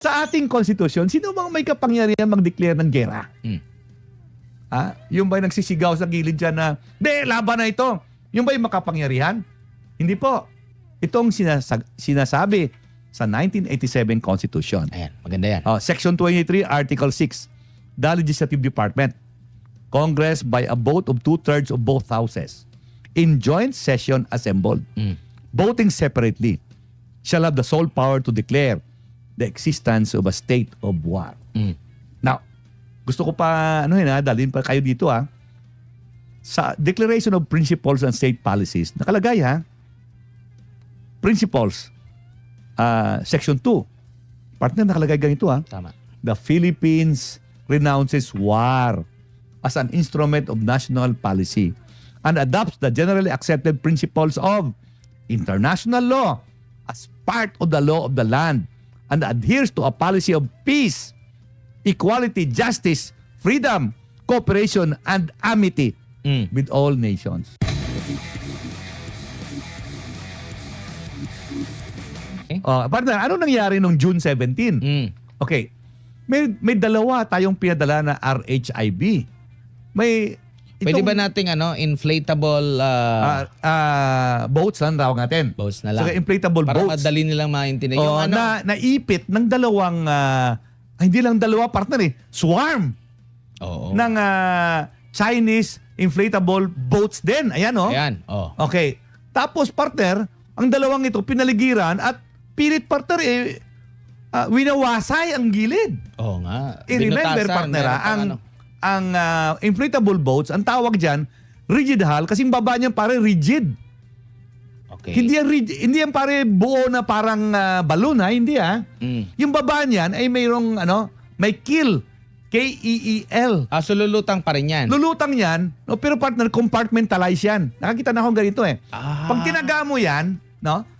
Sa ating konstitusyon, sino bang may kapangyarihan mag-declare ng gera? Yung ba'y nagsisigaw sa gilid dyan na, laban na ito. Yung ba'y makapangyarihan? Hindi po. Itong sinasabi sa 1987 Constitution. Ayan, maganda yan. Section 23, Article 6. The Legislative Department. Congress by a vote of 2/3 of both houses in joint session assembled, voting separately, shall have the sole power to declare the existence of a state of war. Now, gusto ko pa, dalhin pa kayo dito sa Declaration of Principles and State Policies, nakalagay Principles, Section 2. Partner, nakalagay ganito Tama. The Philippines renounces war as an instrument of national policy and adopts the generally accepted principles of international law as part of the law of the land and adheres to a policy of peace, equality, justice, freedom, cooperation, and amity with all nations. Partner, ano nangyari nung June 17? Okay. May dalawa tayong pinadala na RHIB. Pwede ba nating inflatable boats ang tawag natin? boats na lang? So, inflatable Para boats. madali nilang maintindihan. Naipit ng dalawang, hindi lang dalawa partner swarm ng Chinese inflatable boats din. Ayan Ayan. Okay. Tapos partner, ang dalawang ito pinaligiran at pilit partner winawasay ang gilid. Oo nga. I-remember partner ang inflatable boats, ang tawag diyan rigid hull kasi yung baba niyan pare rigid. Okay. Hindi yan pare buo na parang balloon hindi Yung baba niyan ay mayroong may keel. K-E-E-L. So lulutang pa rin yan. Lulutang yan, pero partner compartmentalize yan. Nakakita na akong ganito Pag tinaga mo yan,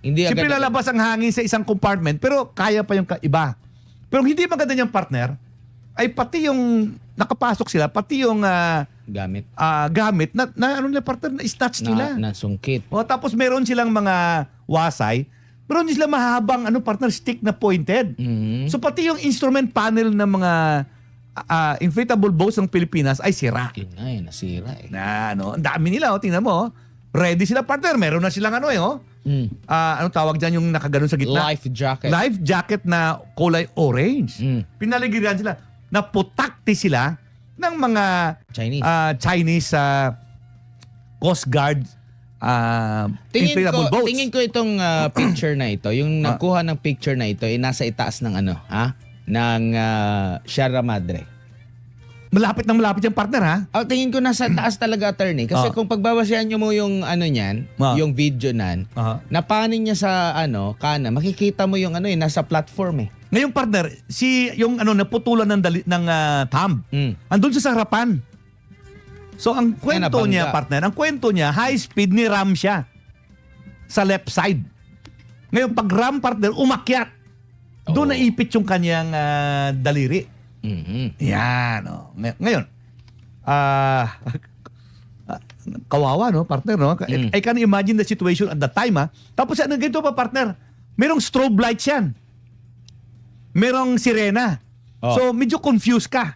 Hindi siyempre agad- lalabas ang hangin sa isang compartment pero kaya pa yung iba. Pero hindi maganda niyang partner ay pati yung nakapasok sila, pati yung gamit na partner na snatch nila. Nasungkit. Tapos meron silang mga wasay, meron sila mahabang partner stick na pointed. So pati yung instrument panel ng mga inflatable boats ng Pilipinas ay sira. Yun nga nasira Ang dami nila tingnan mo. Ready sila partner, meron na silang anong tawag dyan yung nakaganon sa gitna? Life jacket. Life jacket na kulay orange. Pinaligiran sila. Naputakti sila ng mga Chinese Coast Guard inflatable boats. Tingin ko itong picture na ito, yung nagkuha ng picture na ito, nasa itaas ng ng Sierra Madre. Malapit yung partner Tingin ko nasa taas talaga, attorney. Kasi kung pagbabasihan nyo mo yung niyan, yung video nan, napanin niya sa kanan, makikita mo yung nasa platform Ngayon partner, yung naputulan ng thumb. Andun sa harapan. So ang kwento niya partner, high speed ni ram siya sa left side. Ngayon pag ram partner umakyat. Doon naipit yung kanyang daliri. Yan. Ngayon, kawawa partner I can imagine the situation at the time Tapos ganito pa partner, merong strobe lights yan. Merong sirena. So medyo confused ka.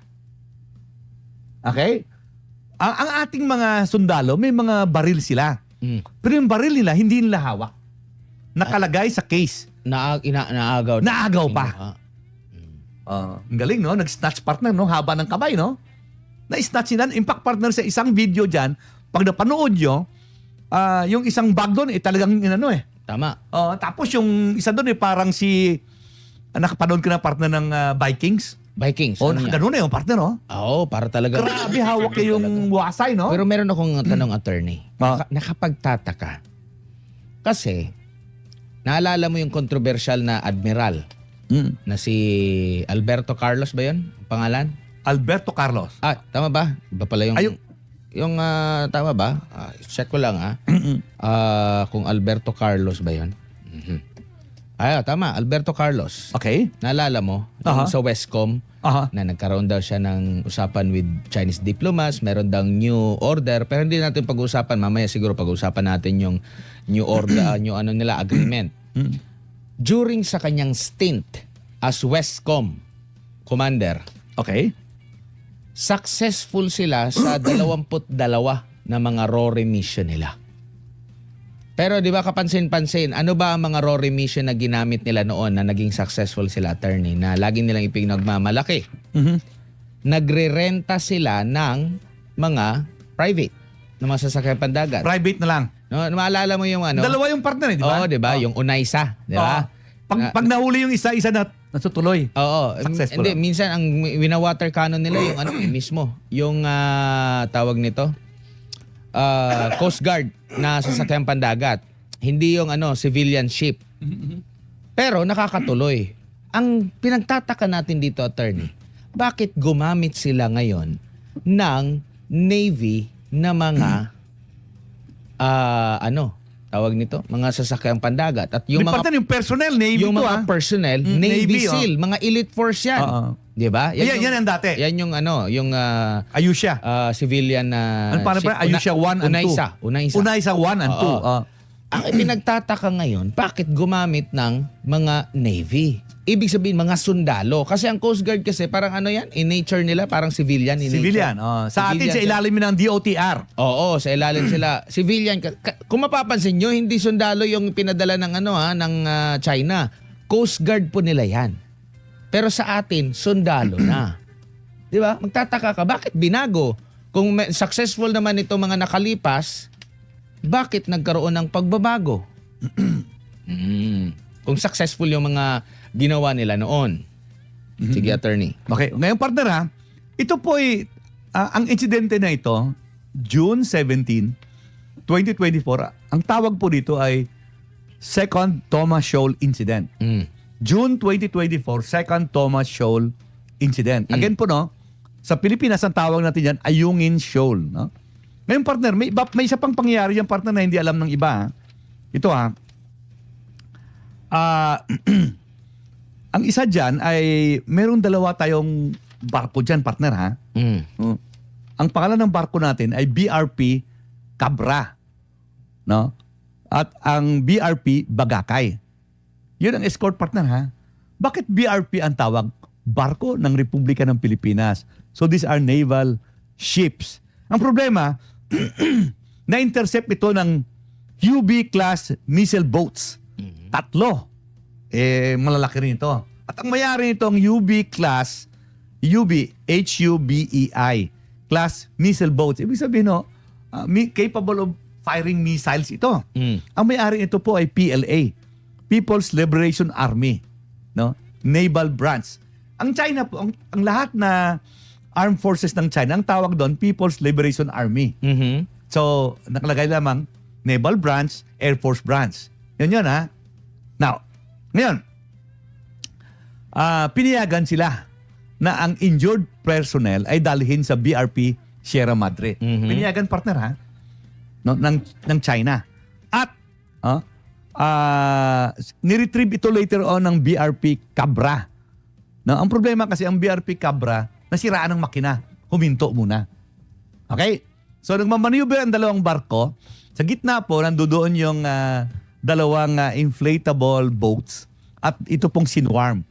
Okay? Ang ating mga sundalo, may mga baril sila. Pero yung baril nila, hindi nila hawak. Nakalagay sa case. Naagaw. Naagaw pa. Ang galing, nag-snatch partner, haba ng kamay, na-snatch nila. Impact partner sa isang video dyan, pag napanood nyo, yung isang bag doon, talagang Tama. Tapos yung isa doon, parang nakapanood ko na partner ng Vikings. Nakaganoon yung partner, para talaga. Grabe, hawak yung wasay, Pero meron akong tanong, attorney. Nakapagtataka. Kasi, naalala mo yung controversial na admiral na si Alberto Carlos ba yun? Pangalan? Alberto Carlos. Tama ba? Iba pala yung... Yung tama ba? Check ko lang kung Alberto Carlos ba yun? Tama. Alberto Carlos. Okay. Naalala mo? Yung sa Westcom na nagkaroon daw siya ng usapan with Chinese diplomats. Meron daw new order. Pero hindi natin pag-uusapan. Mamaya siguro pag-uusapan natin yung new order, yung nila agreement. During sa kanyang stint as Westcom commander, Okay. successful sila sa 22 na mga RORE mission nila. Pero di ba kapansin-pansin, ano ba ang mga RORE mission na ginamit nila noon na naging successful sila, attorney, na lagi nilang ipinagmamalaki? Mhm. Nagre-renta sila ng mga private na mga sasakyan pandagat. Private na lang. No, maalala mo yung ano? Dalawa yung partner di ba? Oo, di ba? Yung Unaysa, di ba? Pag nahuli yung isa na natutuloy. Oo. Successful. Hindi, minsan ang wina-water cannon nila yung ano mismo. Yung tawag nito, Coast Guard na sasakyan pandagat. Hindi yung civilian ship. Pero nakakatuloy. Ang pinagtataka natin dito, attorney, bakit gumamit sila ngayon ng Navy na mga tawag nito, mga sasakyang pandagat at yung mga yung personnel, Navy yung to mga personnel, Navy SEAL, mga elite force yan. Oo. 'Di ba? Yan ang dati. Yan yung yung Ayusha. civilian na Ano paano pa? Ayusha 1 and 2. Unaysa 1 and 2. Oo. Ang pinagtataka ngayon, bakit gumamit ng mga Navy? Ibig sabihin, mga sundalo. Kasi ang Coast Guard kasi, parang yan, in nature nila, parang civilian. In Civilian. nature. Sa atin, sa ilalim ng DOTR. Oo, sa ilalim sila. Civilian. Kung mapapansin nyo, hindi sundalo yung pinadala ng ng China. Coast Guard po nila yan. Pero sa atin, sundalo na. Di ba? Magtataka ka, bakit binago? Kung successful naman ito mga nakalipas, bakit nagkaroon ng pagbabago? Kung successful yung mga ginawa nila noon. Sige, attorney. Okay. Ngayon, partner ha, ito po ay, ang insidente na ito, June 17, 2024, ang tawag po dito ay Second Thomas Shoal Incident. June 2024, Second Thomas Shoal Incident. Again po, no, sa Pilipinas, ang tawag natin yan, Ayungin Shoal. No? Ngayon, partner, may isa pang pangyayari yan, partner, na hindi alam ng iba. Ha? Ito ha. Ang isa dyan ay merong dalawa tayong barko dyan, partner ha. Ang pangalan ng barko natin ay BRP Cabra. No? At ang BRP Bagakay. Yun ang escort, partner ha. Bakit BRP ang tawag? Barko ng Republika ng Pilipinas. So these are naval ships. Ang problema, na-intercept ito ng UB-class missile boats. 3. Malalaki rin ito. At ang mayari nito ang UB-class, HUBEI, class missile boats. Ibig sabihin, capable of firing missiles ito. Ang mayari nito po ay PLA, People's Liberation Army, no? Naval Branch. Ang China po, ang lahat na armed forces ng China, ang tawag doon, People's Liberation Army. So, nakalagay lamang Naval Branch, Air Force Branch. Yun ha. Now, ngayon, piniyagan sila na ang injured personnel ay dalhin sa BRP Sierra Madre. Piniyagan, partner ha, no, ng China. At niretrieve ito later on ng BRP Cabra. No, ang problema kasi ang BRP Cabra, nasiraan ng makina. Huminto muna. Okay? So nagmamaneuver ang dalawang barko. Sa gitna po, nandoon yung dalawang inflatable boats. At ito pong sinwarm.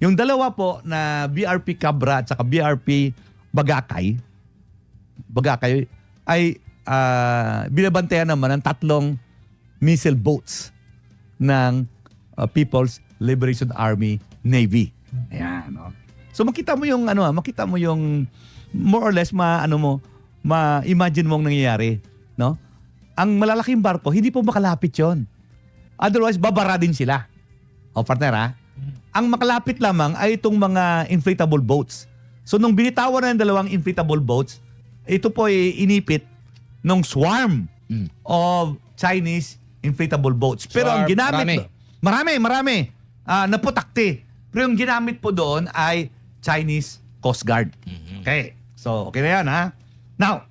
Yung dalawa po na BRP Cabra at saka BRP Bagakay ay binabantayan naman ng 3 missile boats ng People's Liberation Army Navy. Ayan, no? So makita mo yung more or less ma-imagine mong nangyayari, no? Ang malalaking barko, hindi po makalapit 'yon. Otherwise, babara din sila. O partner ha? Ang makalapit lamang ay itong mga inflatable boats. So nung binitawan na yung dalawang inflatable boats, ito po ay inipit ng swarm of Chinese inflatable boats. Pero ang ginamit, marami, naputakti. Pero yung ginamit po doon ay Chinese Coast Guard. Okay. So, okay na yan ha. Now,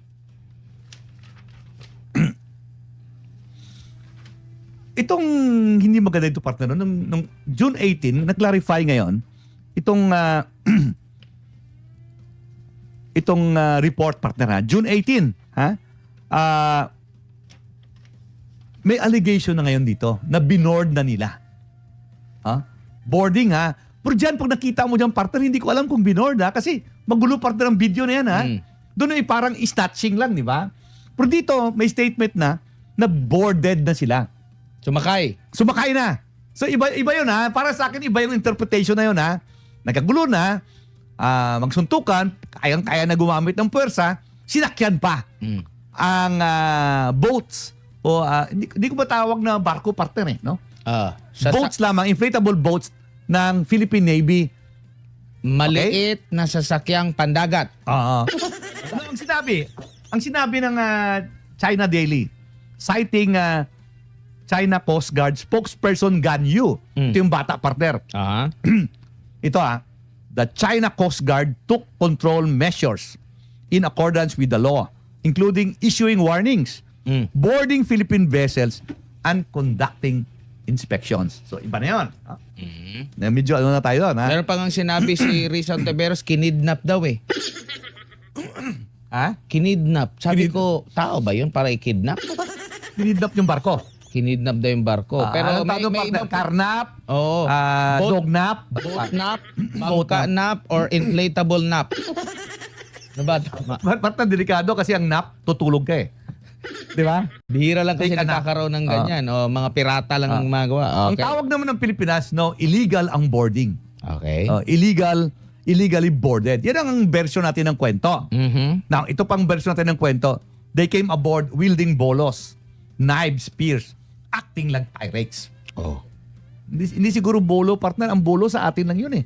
itong hindi maganda ito, partner, nung June 18, na-clarify ngayon, itong report, partner ha, June 18, ha, may allegation na ngayon dito na binord na nila. Ha? Boarding ha, Pero dyan, pag nakita mo dyan, partner, hindi ko alam kung binoard, ha? Kasi magulo, partner, ang video na yan, ha? Doon ay parang snatching lang, di ba? Pero dito, may statement na boarded na sila. Sumakay na. So, iba yun, ha? Para sa akin, iba yung interpretation na yun, ha? Nagkagulo na, magsuntukan, kayang-kaya na gumamit ng puwersa, sinakyan pa ang boats o hindi ko ba tawag na barko, partner, no? Boats lamang, inflatable boats ng Philippine Navy. Maliit na sasakyang pandagat. Ano ang sinabi ng China Daily, citing China Coast Guard spokesperson Gan Yu. Ito yung bata, partner. Ito the China Coast Guard took control measures in accordance with the law, including issuing warnings, boarding Philippine vessels, and conducting inspections. So, iba na yun. Medyo ano na tayo doon, ha? Meron pa nga sinabi si Rizal Taveros, kinidnap daw eh. Kinidnap. Sabi ko, tao ba yun para i-kidnap? Kinidnap yung barko. Kinidnap daw yung barko. Pero may ibang karnap, dognap, dognap, boatnap, bangka-nap, or inflatable nap. Ano ba? Partner, delikado kasi ang nap, tutulog ka eh. Di ba? Bihira lang kasi Take a nap. nagkakaroon ng ganyan. Mga pirata lang ang magawa. Ang Okay. tawag naman ng Pilipinas, illegal ang boarding. Okay. Illegally boarded. Yan ang version natin ng kwento. Now, ito pang version natin ng kwento. They came aboard wielding bolos, knives, spears, acting like pirates. Hindi siguro bolo, partner. Ang bolo sa atin lang yun eh.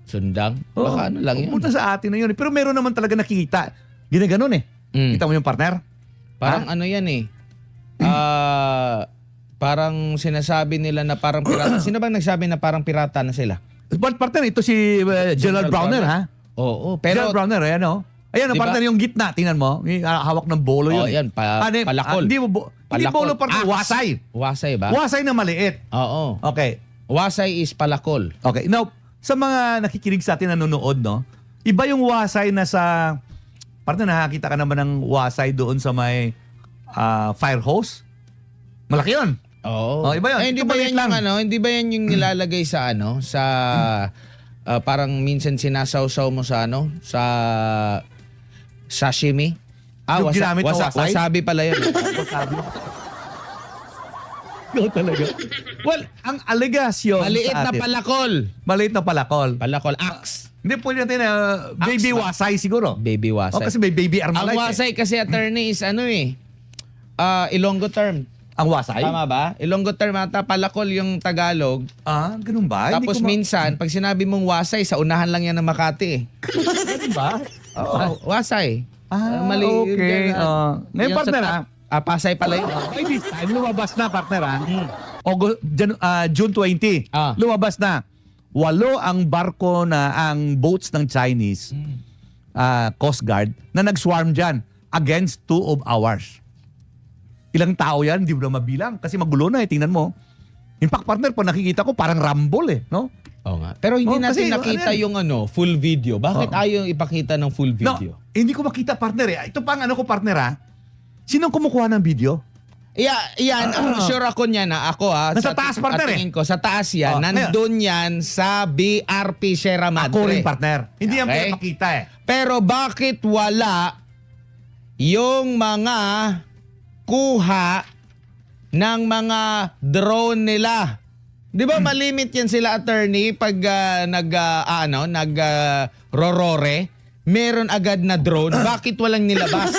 Sundang? Baka ano lang yun. Punta sa atin na yun eh. Pero meron naman talaga nakikita. Ginaganon eh. Kita mo yung partner? Parang ano yan eh. Parang sinasabi nila na parang pirata. Sino bang nagsabi na parang pirata na sila? But partner, ito si General Browner, ha? Oo. Pero, General Browner, ayan o. Ayan, Diba? partner, yung gitna. Tingnan mo. Yung hawak ng bolo yun. yan. Palakol. Hindi bolo, partner. Axe. Wasay. Wasay ba? Wasay na maliit. Oo. Okay. Wasay is palakol. Okay. Now, sa mga nakikinig sa atin nanonood, no? Iba yung wasay na sa... Partner, nakakita ka naman ng wasay doon sa may fire hose. Malaki yun. Oo. Iba yun. Hindi Ito ba maliit yan lang. yung hindi ba yan yung nilalagay sa sa parang minsan sinasawsaw mo sa sa sashimi? Yung ginamit na wasay? Wasabi pala yun. Ikaw talaga. Well, ang alegasyon Maliit sa na atin. palakol. Maliit na palakol. Palakol. Axe. Hindi po natin baby ba? wasay siguro. Baby wasay. Kasi may baby Ang armalite. wasay kasi attorney is Ilonggo term. Ang wasay? Tama ba? Ilonggo term ata, palakol yung Tagalog. Ganun ba? Tapos minsan, pag sinabi mong wasay, sa unahan lang yan ng Makati eh. Ganun ba? Oo, wasay. Mali. Okay. Ngayon, Yung partner, Pasay pala yun. By this time, lumabas na, partner, June 20. Lumabas na. 8 ang barko na ang boats ng Chinese Coast Guard na nag-swarm dyan against 2 of ours. Ilang tao yan, hindi mo na mabilang kasi magulo na eh, tingnan mo. In fact, partner, pag nakikita ko, parang rumble eh, no? Oo nga. Pero hindi natin kasi, nakita yung full video. Bakit ayaw ipakita ng full video? No, hindi ko makita, partner eh. Ito pang ko, partner Sinong kumukuha ng video? Yan, sure ako niyan ako Nasa taas, partner tingin ko, sa taas yan. Nandun yan sa BRP Sierra Madre. Ako rin, partner. Hindi yan Okay. makita eh. Pero bakit wala yung mga kuha ng mga drone nila? Di ba malimit yan sila, attorney, pag rorore, meron agad na drone. Bakit walang nilabas?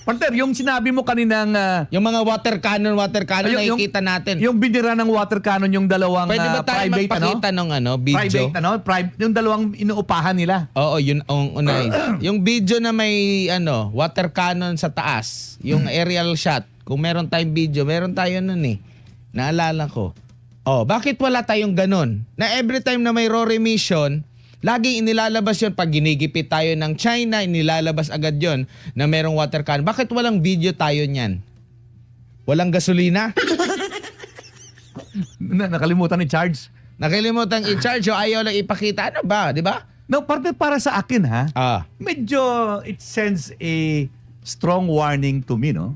Partner, yung sinabi mo kaninang... Yung mga water cannon, nakikita natin. Yung binira ng water cannon, yung dalawang Pwede ba tayo private, magpakita ng video? Private, yung dalawang inuupahan nila. Oo, yun ang unay. Yung video na may water cannon sa taas, yung aerial shot. Kung meron tayong video, meron tayo nun eh. Naalala ko. Bakit wala tayong ganun? Na every time na may RORE mission, laging inilalabas yun. Pag ginigipit tayo ng China, inilalabas agad yun na merong water cannon. Bakit walang video tayo niyan? Walang gasolina? Nakalimutan ni Charge. Nakalimutan i-charge o ayaw lang ipakita. Ano ba? Di ba? No, partner, para sa akin medyo it sends a strong warning to me, no?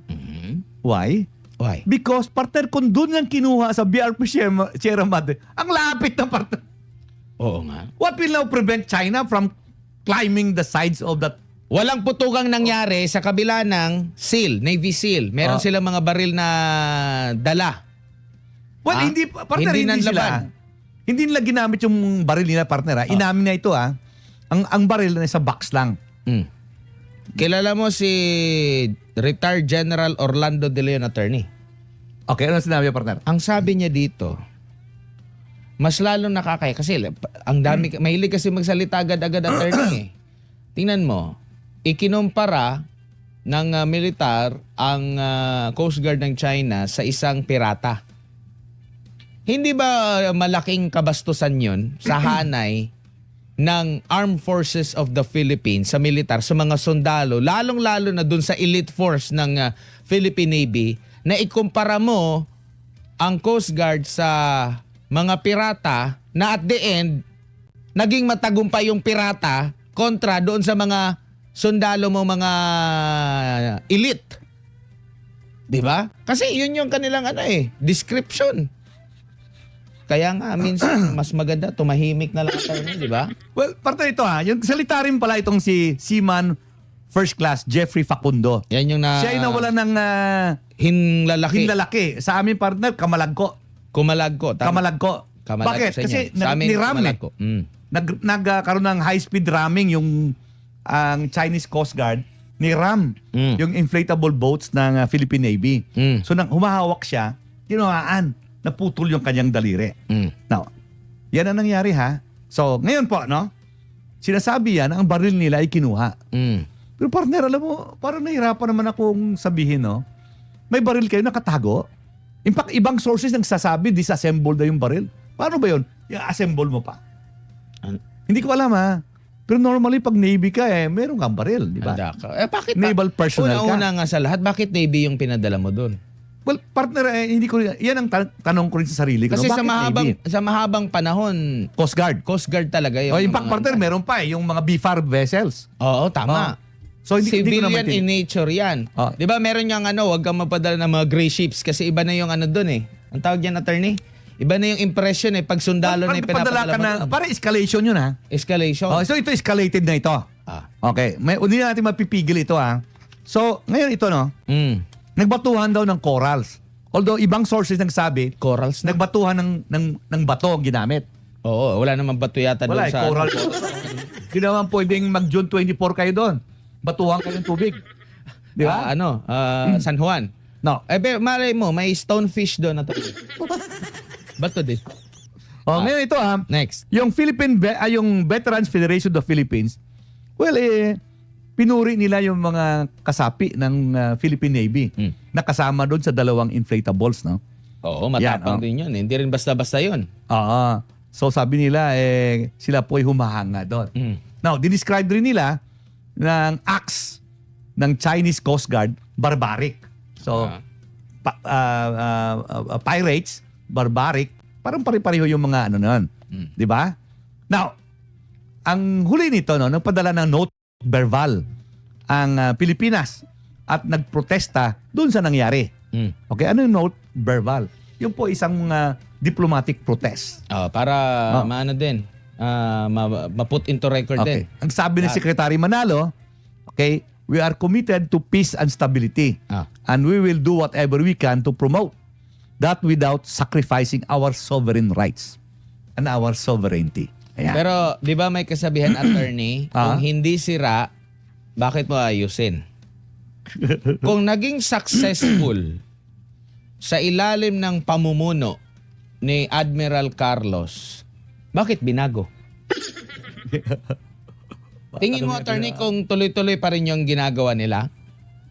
Why? Why? Because, partner, kung doon yung kinuha sa BRP Sierra Madre, ang lapit na, partner. Oo nga. What will now prevent China from climbing the sides of that? Walang putugang nangyari sa kabila ng SEAL, Navy SEAL. Meron silang mga baril na dala. Well, Ah, hindi, partner, hindi hindi, nanlaban. sila. Hindi nila ginamit yung baril nila, partner. Inamin na ito, Ang baril na sa box lang. Kilala mo si retired General Orlando De Leon, attorney. Okay, ano sinabi, partner? Ang sabi niya dito, mas lalong nakakaya. Kasi ang dami, mahilig kasi magsalita agad-agad, attorney. Tingnan mo, ikinumpara ng militar ang Coast Guard ng China sa isang pirata. Hindi ba malaking kabastusan yun sa hanay ng Armed Forces of the Philippines sa militar, sa mga sundalo, lalong-lalo na dun sa elite force ng Philippine Navy, na ikumpara mo ang Coast Guard sa mga pirata na at the end, naging matagumpay yung pirata kontra doon sa mga sundalo mo, mga elite. Di ba? Kasi yun yung kanilang description. Kaya nga, minsan, mas maganda, tumahimik na lang tayo, di ba? Well, partner, ito yung salita rin pala itong si Seaman First Class Jeffrey Facundo. Yan yung Siya ay nawala ng hinlalaki. hinlalaki. Sa amin, partner, kamalagko. Kumalagko. Kamalagko. Kamalagko Bakit? sa inyo. Kasi Sa amin, niram kumalagko. nagkaroon ng high-speed ramming yung ang Chinese Coast Guard niram yung inflatable boats ng Philippine Navy. So nang humahawak siya, kinuhaan, naputol yung kanyang daliri. Now, yan ang nangyari So, ngayon po, sinasabi yan, ang baril nila ay kinuha. Pero partner, alam mo, parang nahirapan naman akong sabihin, may baril kayo nakatago. In fact, ibang sources nagsasabi, disassemble na yung baril. Paano ba yun? I-assemble mo pa. Hindi ko alam Pero normally, pag Navy ka, meron kang baril, di ba? Handa ka. Bakit Naval personnel ka. Una-una nga sa lahat, bakit Navy yung pinadala mo doon? Well, partner, hindi ko, yan ang tanong ko rin sa sarili ko. Kasi Bakit Navy? sa mahabang panahon, Coast Guard. Coast Guard talaga yung... In fact, partner, meron pa yung mga BFAR vessels. Oo, tama. So, hindi ko Civilian naman in nature yan. Di ba meron niyang huwag kang mapadala ng mga gray ships kasi iba na yung doon Ang tawag yan, attorney? Iba na yung impression pag sundalo na yung Padala ka na, para escalation yun Escalation. So ito escalated na ito. Okay, hindi natin mapipigil ito So, ngayon ito nagbatuhan daw ng corals. Although ibang sources nagsabi, Corals na. nagbatuhan ng bato ang ginamit. Oo, wala namang bato yata doon Wala, sa... coral. Hindi naman pwedeng mag-June 24 kayo doon. Batuhan kayo ng tubig. Di ba? San Juan. No. Pero malay mo, may stonefish doon na to. Bato din. Ngayon ito Next. yung yung Veterans Federation of the Philippines, well, pinuri nila yung mga kasapi ng Philippine Navy na kasama doon sa dalawang inflatables, Oo, matapang din yun. Hindi rin basta-basta yun. So sabi nila, sila po ay humahanga doon. Now, dinescribe rin nila ng acts ng Chinese Coast Guard, barbaric. So, pirates, barbaric, parang pare-pareho yung mga nun. Di ba? Now, ang huli nito, nagpadala ng note verbal ang Pilipinas at nagprotesta doon sa nangyari. Okay, ano yung note verbal? Yung po isang diplomatic protest. Para maano din, ma-put into record din. Ang sabi ni Secretary Manalo, okay, we are committed to peace and stability and we will do whatever we can to promote that without sacrificing our sovereign rights and our sovereignty. Ayan. Pero, di ba may kasabihan, attorney, kung hindi sira, bakit mo ayusin? Kung naging successful sa ilalim ng pamumuno ni Admiral Carlos, bakit binago? Tingin mo, attorney, kung tuloy-tuloy pa rin yung ginagawa nila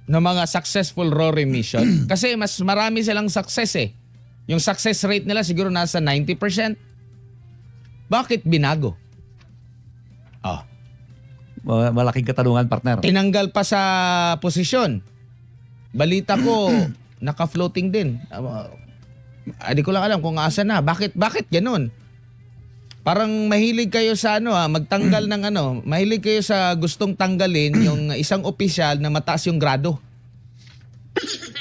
ng mga successful RORE mission? Kasi mas marami silang success Yung success rate nila siguro nasa 90%. Bakit binago? Malaking katanungan, partner. Tinanggal pa sa posisyon. Balita ko, naka-floating din. Hindi ko lang alam kung asa na. Bakit ganun? Parang mahilig kayo sa magtanggal ng mahilig kayo sa gustong tanggalin yung isang opisyal na mataas yung grado.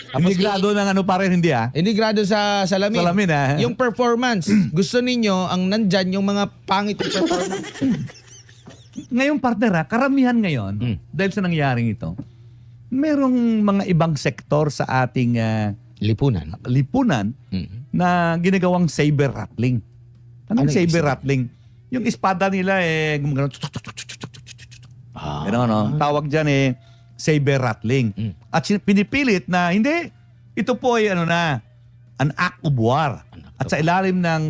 Tapos Hindi grado ng ano pa rin, hindi Hindi grado sa salamin. Salamin, Yung performance. Gusto ninyo, ang nandyan, yung mga pangit yung performance. Ngayon, partner, karamihan ngayon, dahil sa nangyaring ito, merong mga ibang sektor sa ating Lipunan. lipunan na ginagawang saber rattling. Anong Ano yung saber isa? rattling? Yung espada nila gumagano. Ano, no? Tawag dyan saber rattling. At pinipilit na hindi, ito po ay an act of war. At sa ilalim ng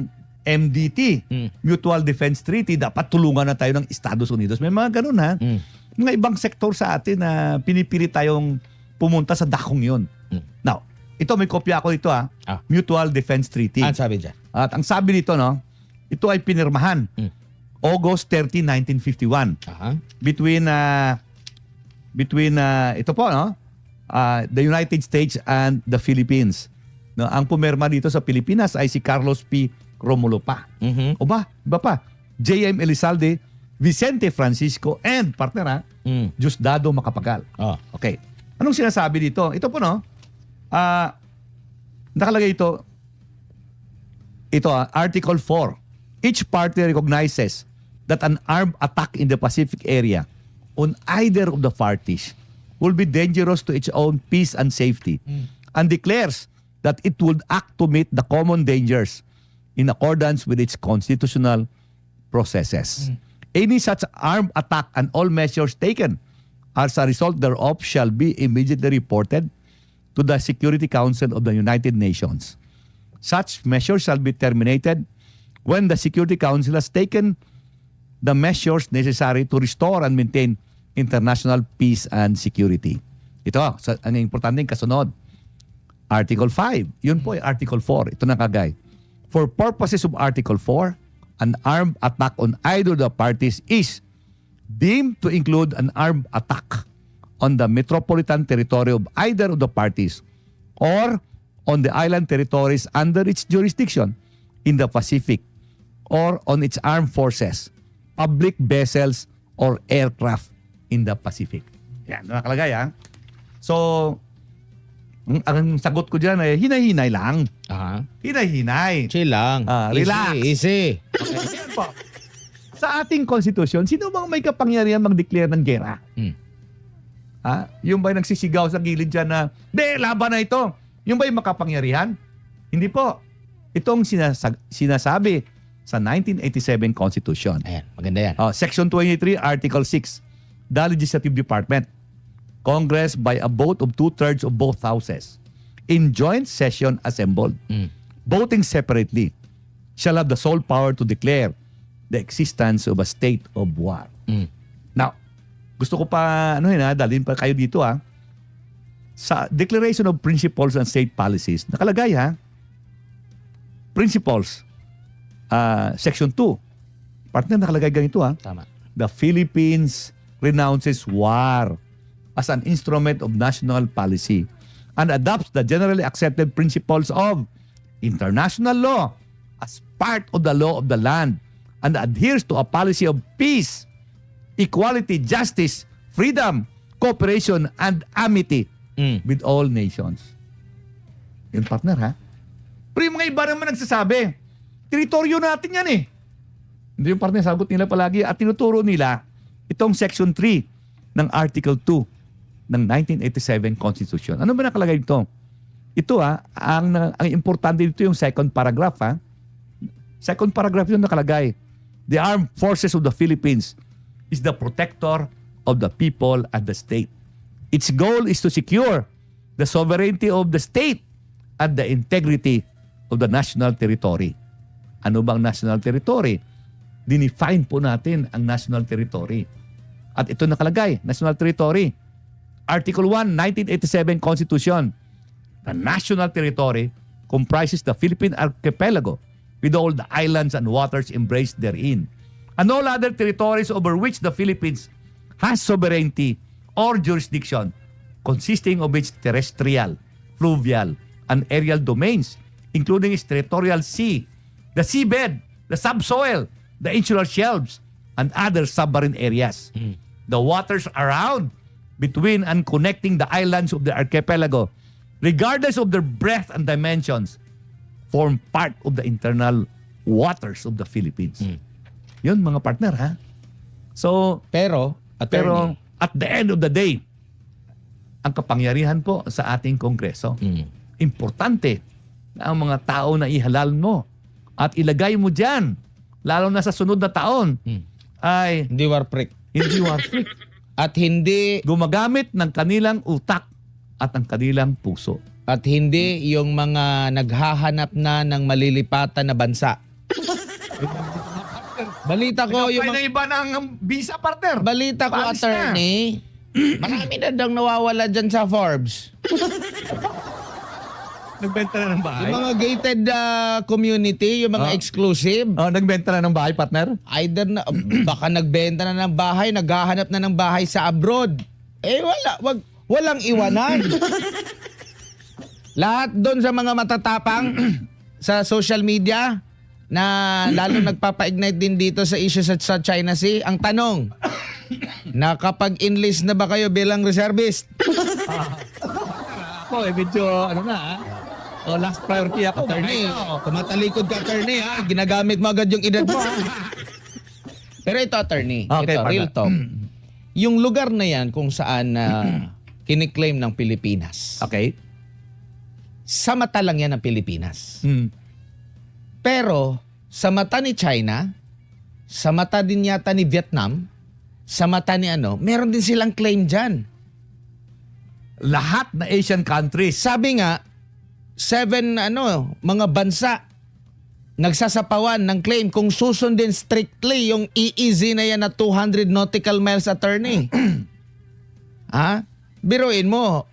MDT, Mutual Defense Treaty, dapat tulungan na tayo ng Estados Unidos. May mga ganun Mga ibang sektor sa atin na pinipilit tayong pumunta sa dakong yun. Now, ito may kopya ako dito Mutual Defense Treaty. Ano sabi dyan? At ang sabi dito, ito ay pinirmahan August 30, 1951 between ito po the United States and the Philippines. No, ang pumirma dito sa Pilipinas ay si Carlos P. Romulo pa. O ba? Iba pa. J.M. Elizalde, Vicente Francisco, and partner Diosdado Macapagal. Okay. Anong sinasabi dito? Ito po nakalagay ito Article 4. Each party recognizes that an armed attack in the Pacific area on either of the parties will be dangerous to its own peace and safety and declares that it would act to meet the common dangers in accordance with its constitutional processes. Any such armed attack and all measures taken as a result thereof shall be immediately reported to the Security Council of the United Nations. Such measures shall be terminated when the Security Council has taken the measures necessary to restore and maintain international peace and security. Ito, ang importante yung kasunod. Article 5. Yun po ay Article 4. Ito na kagay. For purposes of Article 4, an armed attack on either of the parties is deemed to include an armed attack on the metropolitan territory of either of the parties or on the island territories under its jurisdiction in the Pacific or on its armed forces, public vessels, or aircraft in the Pacific. Yan, nakalagay So, ang sagot ko dyan ay hinay-hinay lang. Hinay-hinay. Chill lang. Relax. Easy. Okay. Yan po. Sa ating konstitusyon, sino bang may kapangyarihan mag-declare ng gera? Yung ba'y nagsisigaw sa gilid dyan na, laban na ito. Yung ba'y makapangyarihan? Hindi po. Itong sinasabi sa 1987 Constitution. Ayan, maganda yan. Section 23, Article 6, the Legislative Department, Congress by a vote of 2/3 of both houses, in joint session assembled, voting separately, shall have the sole power to declare the existence of a state of war. Now, gusto ko pa, dalhin pa kayo dito sa Declaration of Principles and State Policies, nakalagay Principles, Section 2. Partner, nakalagay ganito Tama. The Philippines renounces war as an instrument of national policy and adopts the generally accepted principles of international law as part of the law of the land and adheres to a policy of peace, equality, justice, freedom, cooperation, and amity with all nations. Yun, partner, Pero yung mga iba naman nagsasabi, teritoryo natin yan Hindi yung partner, sagot nila palagi at tinuturo nila itong Section 3 ng Article 2 ng 1987 Constitution. Ano ba nakalagay dito? Ito ang importante dito yung second paragraph Second paragraph yung nakalagay. The armed forces of the Philippines is the protector of the people and the state. Its goal is to secure the sovereignty of the state and the integrity of the national territory. Ano bang national territory? Dinefine po natin ang national territory. At ito nakalagay, national territory. Article 1, 1987 Constitution. The national territory comprises the Philippine archipelago with all the islands and waters embraced therein, and all other territories over which the Philippines has sovereignty or jurisdiction, consisting of its terrestrial, fluvial, and aerial domains, including its territorial sea, the seabed, the subsoil, the insular shelves, and other submarine areas. The waters around, between, and connecting the islands of the archipelago, regardless of their breadth and dimensions, form part of the internal waters of the Philippines. Yun, mga partner, ha? So, Pero, pero attorney, at the end of the day, ang kapangyarihan po sa ating Kongreso, importante na ang mga tao na ihalal mo at ilagay mo dyan, lalo na sa sunod na taon, ay hindi war prick. hindi war freak. At hindi Gumagamit ng kanilang utak at ang kanilang puso. At hindi yung mga naghahanap na ng malilipatan na bansa. Balita ko yung na iba ng visa, partner. balita ko, Palis na. attorney, marami na daw nawawala dyan sa Forbes. Nagbenta na ng bahay. Yung mga gated community, yung mga exclusive, Oh, nagbenta na ng bahay, partner? either na, baka nagbenta na ng bahay, naghahanap na ng bahay sa abroad. Eh walang iwanan. Lahat doon sa mga matatapang sa social media na lalo nagpapa-ignite din dito sa issue sa China Sea. Ang tanong, nakapag-enlist na ba kayo bilang reservist? Ako, medyo, last priority ako. Attorney, tumatalikod ka, attorney, ha? Ginagamit mo agad yung edad mo, ha? Pero ito, attorney, Okay, ito, partner. real talk. Yung lugar na yan kung saan kiniklaim ng Pilipinas, Okay. sa mata lang yan ng Pilipinas. Hmm. Pero sa mata ni China, sa mata din yata ni Vietnam, sa mata ni meron din silang claim dyan. Lahat na Asian countries. Sabi nga, 7 mga bansa nagsasapawan ng claim kung susundin strictly yung EEZ na yan na 200 nautical miles, attorney. Ha? Biruin mo,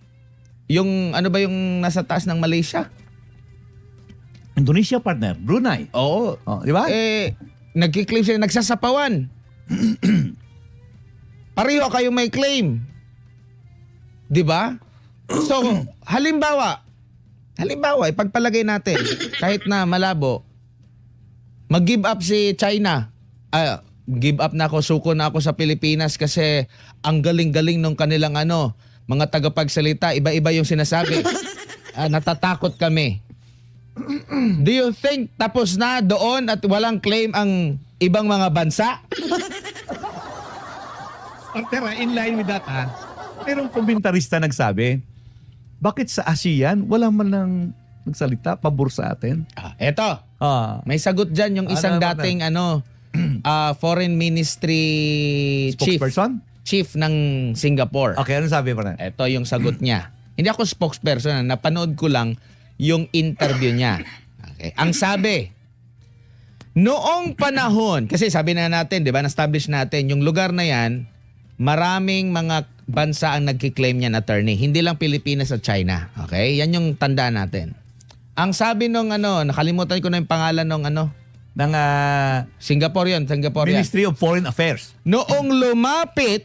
yung yung nasa taas ng Malaysia? Indonesia, partner. Brunei. Oo. Oh, di ba? Nagkiklaim sila, nagsasapawan. Pareho kayo may claim. Di ba? So, halimbawa, ipagpalagay natin, kahit na malabo, mag-give up si China. Give up na ako, suko na ako sa Pilipinas kasi ang galing-galing ng kanilang mga tagapagsalita, iba-iba yung sinasabi. Natatakot kami. Do you think tapos na doon at walang claim ang ibang mga bansa? Partner, in line with that, mayroong komentarista nagsabi, bakit sa ASEAN wala man lang nagsalita pabor sa atin? Eto, Ah, may sagot dyan yung isang Ano, dating foreign ministry spokesperson? chief ng Singapore. Okay, ano sabi, partner? Ito yung sagot niya. Hindi ako spokesperson, napanood ko lang yung interview niya. Okay. Ang sabi, noong panahon, kasi sabi na natin, di ba, na-establish natin, yung lugar na yan, maraming mga bansa ang nagkiklaim niyan, attorney. Hindi lang Pilipinas at China. Okay? Yan yung tandaan natin. Ang sabi nung nakalimutan ko na yung pangalan nung Ng Singapore yan. Ministry of Foreign Affairs. Noong lumapit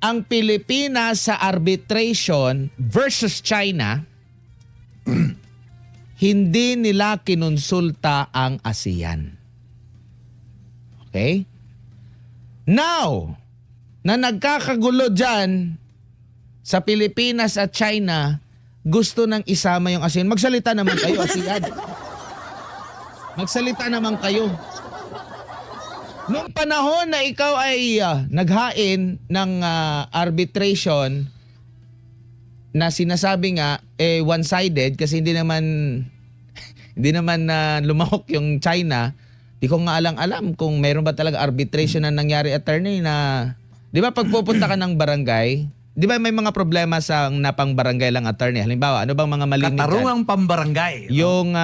ang Pilipinas sa arbitration versus China, hindi nila kinonsulta ang ASEAN. Okay? Now, na nagkakagulo dyan sa Pilipinas at China, gusto nang isama yung ASEAN. Magsalita naman kayo, ASEAN. Magsalita naman kayo. Noong panahon na ikaw ay naghain ng arbitration na sinasabi nga one-sided kasi hindi naman lumahok yung China, di ko nga alam kung mayroon ba talaga arbitration na nangyari, attorney, na di ba pag pupunta ka ng barangay, di ba may mga problema sa napang barangay lang, attorney? Halimbawa, ano bang mga malimit dyan? Katarungang pambarangay. Yung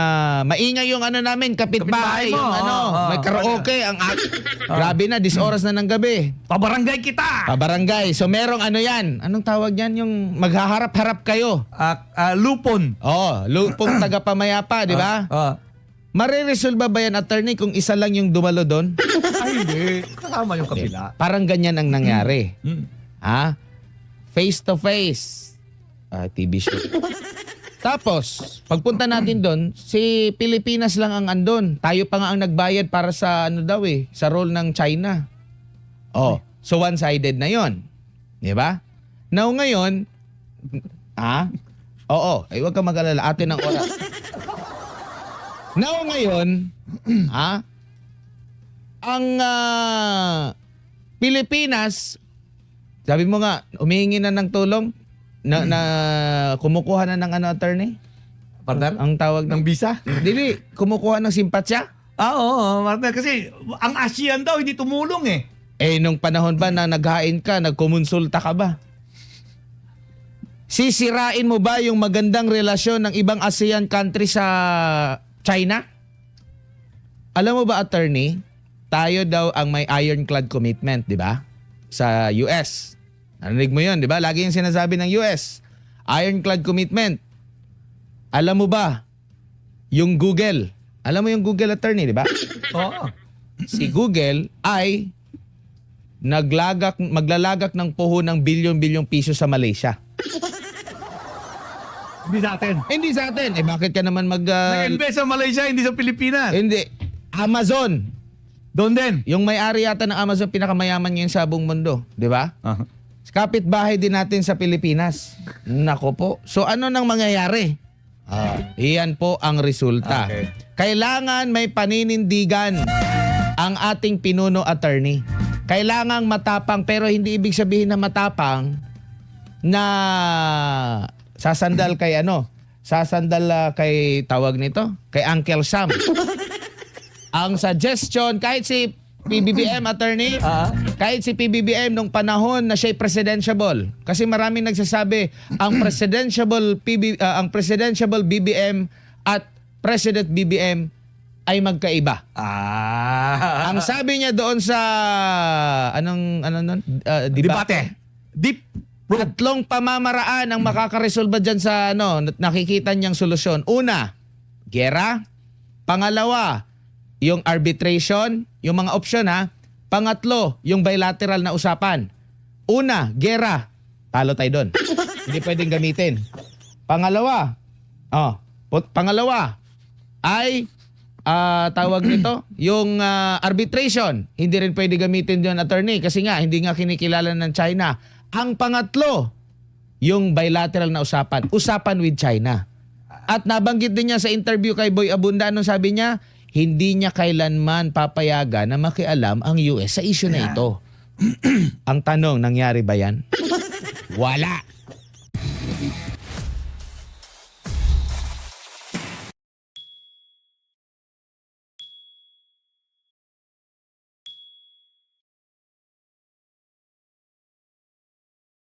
maingay yung namin, kapitbahay, Kapitbahay mo, yung may karaoke, grabe na, 10 oras na ng gabi. Pabarangay kita! Pabarangay. So merong yan? Anong tawag yan? Yung maghaharap-harap kayo. Lupon. Lupong tagapamayapa, di ba? Mariresolve ba yan, attorney, kung isa lang yung dumalo doon? Ay, hindi. Kasama yung kabila. Parang ganyan ang nangyari. Hmm. Face to face. TV show. Tapos, pagpunta natin doon, si Pilipinas lang ang andon. Tayo pa nga ang nagbayad para sa sa role ng China. So one-sided na 'yon. 'Di ba? Now ngayon, Oo, ay huwag kang mag-alala, atin ang oras. Now ngayon, ang Pilipinas, sabi mo nga, humihingi na ng tulong, na kumukuha na ng attorney? Partner? Ang tawag Ng visa? Dili, kumukuha ng simpatsya? Oo, partner. Kasi ang ASEAN daw hindi tumulong eh. Nung panahon ba na naghain ka, nagkumonsulta ka ba? Sisirain mo ba yung magandang relasyon ng ibang ASEAN country sa China? Alam mo ba, attorney, tayo daw ang may ironclad commitment, di ba? Sa US. Narinig mo yun, di ba? Lagi yung sinasabi ng US. Ironclad commitment. Alam mo ba, yung Google, alam mo yung Google, attorney, di ba? Oo. Si Google ay maglalagak ng puho ng bilyon-bilyong piso sa Malaysia. Hindi sa atin. Hindi sa atin. Bakit ka naman Nag-invest sa Malaysia, hindi sa Pilipinas. Hindi. Amazon. Doon din. Yung may-ari yata ng Amazon, pinakamayaman ngayon sa buong mundo. Di ba? Uh-huh. Kapit-bahay din natin sa Pilipinas. Nako po. So ano nang mangyayari? Iyan po ang resulta. Okay. Kailangan may paninindigan ang ating pinuno, attorney. Kailangang matapang, pero hindi ibig sabihin na matapang na sasandal kay kay tawag nito, kay Uncle Sam. Ang suggestion, kahit si PBBM, attorney, kahit si PBBM nung panahon na siya'y presidentiable, kasi maraming nagsasabi ang presidentiable BBM at President BBM ay magkaiba. Ang sabi niya doon sa Debate. Deep. Tatlong pamamaraan ang makakaresolba dyan sa nakikita niyang solusyon. Una, gera. Pangalawa, yung arbitration, yung mga opsyon ha. Pangatlo, yung bilateral na usapan. Una, gera. Talo tayo doon. Hindi pwedeng gamitin. Pangalawa ay tawag nito, yung arbitration. Hindi rin pwede gamitin doon, attorney, kasi nga hindi nga kinikilala ng China. Ang pangatlo, yung bilateral na usapan with China. At nabanggit din niya sa interview kay Boy Abunda nung sabi niya, hindi niya kailanman papayagan na makialam ang US sa issue na ito. Ang tanong, nangyari ba yan? Wala.